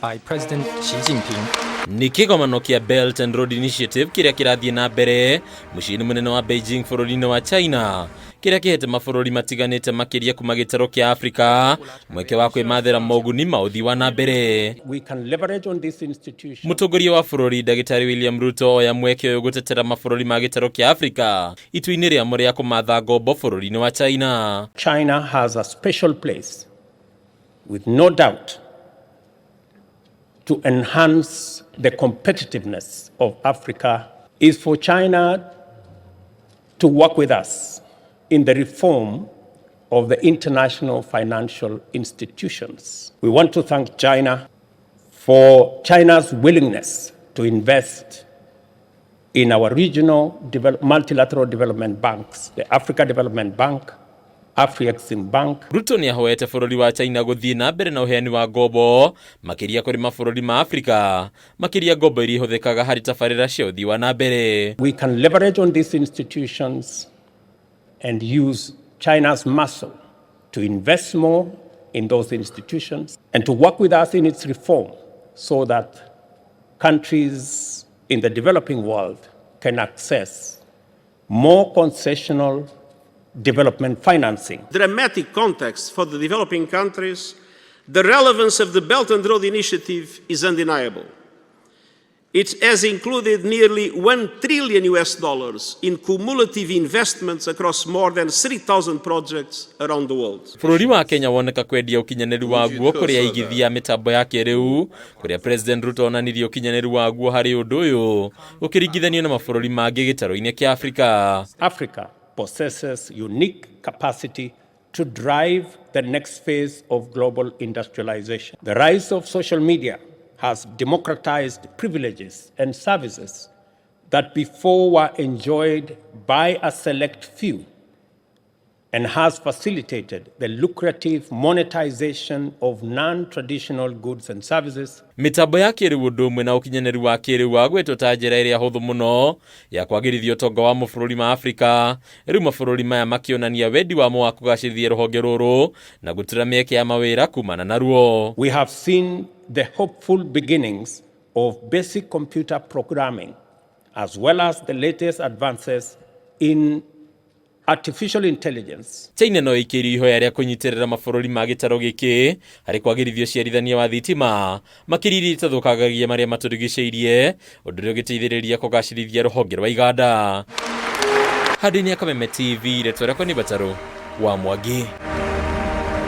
by President Xi Jinping. Ni KIGOMANO kia Belt and Road Initiative kiria kirathii na mbere muciini munene wa Beijing bururi-ini wa China kiria kihete mabũrũri matiganite makiria kuma gitaro kia Afrika mweke wa kwimathira moguni ma uthii wa na mbere. Mutongoria wa bururi Ndagitari William Ruto oya mweke uyu gutetera mabũrũri ma gitaro kia Afrika itu-ini ria muria kumatha ngombo bururi-ini wa China. China has a special place, with no doubt, to enhance the competitiveness of Africa is for China to work with us in the reform of the international financial institutions. We want to thank China for China's willingness to invest in our regional multilateral development banks, the Africa Development Bank, Afrexim Bank. Ruto ni ahoete bururi wa China guthii na mbere na uheani wa ngombo makiria kuri mabũrũri ma Afrika makiria ngombo iri huthikaga hari tabarira cia uthii wa na mbere. We can leverage on these institutions and use China's muscle to invest more in those institutions and to work with us in its reform so that countries in the developing world can access more concessional development financing. Dramatic context for the developing countries, the relevance of the Belt and Road Initiative is undeniable. It has included nearly $1 trillion in cumulative investments across more than 3,000 projects around the world. Bururi wa Kenya woneka kwendia ukinyaniru waguo kuri AIGITHIA mitambo ya kiriu kuri President Ruto onanirie ukinyaniru waguo hari undu uyu ukiringithanio na mabũrũri mangi gitaro-ini kia Afrika. Africa possesses unique capacity to drive the next phase of global industrialization. The rise of social media has democratized privileges and services that before were enjoyed by a select few and has facilitated the lucrative monetization of non-traditional goods and services. Mitambo ya kiriu undu umwe na ukinyaniru wa kiriu wa gwetwo njira iria huthu muno ya kwagirithia utonga wa mabũrũri ma Afrika. Riu mabũrũri maya makionania wendi wamo wa kugacirithia ruhonge ruru na gutira mieke ya mawira kumana naruo. We have seen the hopeful beginnings of basic computer programming as well as the latest advances in artificial intelligence. China no ikiri ihoya ria kunyitirira mabũrũri ma gitaro giki hari kwagirithio ciarithania wa thitima makiriri tathukagagia maria maturigiceirie undu rio giteithiriria kugacirithia ruhonge rwa iganda. Hadini ya Kameme TV retwera kwa ni Bataru wa Mwangi.